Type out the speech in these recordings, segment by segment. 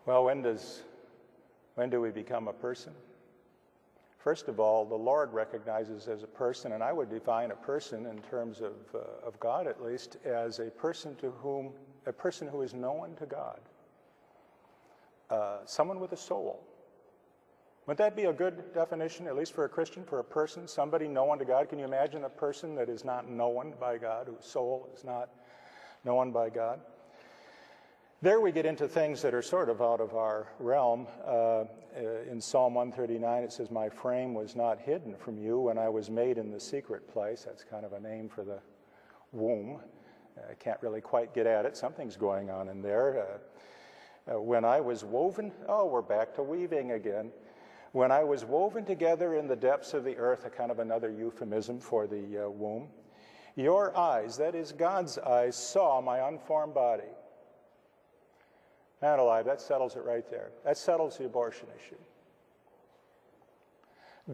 Well, when do we become a person? First of all, the Lord recognizes as a person, and I would define a person in terms of God at least, as a person who is known to God. Someone with a soul. Wouldn't that be a good definition, at least for a Christian, for a person, somebody known to God? Can you imagine a person that is not known by God, whose soul is not known by God? There we get into things that are sort of out of our realm. In Psalm 139, it says, "My frame was not hidden from you when I was made in the secret place." That's kind of a name for the womb. I can't really quite get at it. Something's going on in there. When I was woven, we're back to weaving again. When I was woven together in the depths of the earth, a kind of another euphemism for the womb. Your eyes, that is God's eyes, saw my unformed body. Man alive, that settles it right there. That settles the abortion issue.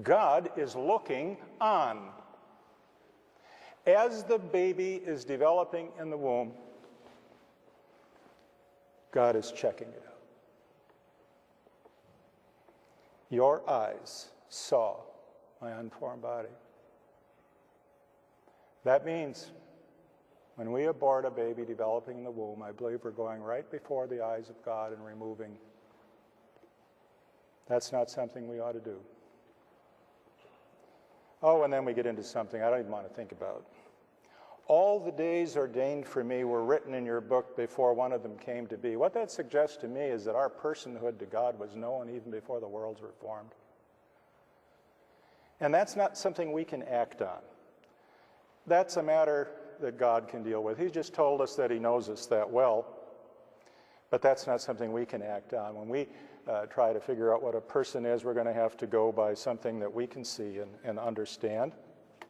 God is looking on. As the baby is developing in the womb, God is checking it out. Your eyes saw my unformed body. That means when we abort a baby developing in the womb, I believe we're going right before the eyes of God and removing. That's not something we ought to do. And then we get into something I don't even want to think about. All the days ordained for me were written in your book before one of them came to be. What that suggests to me is that our personhood to God was known even before the worlds were formed. And that's not something we can act on. That's a matter that God can deal with. He just told us that he knows us that well, but that's not something we can act on. When we try to figure out what a person is, we're going to have to go by something that we can see and understand.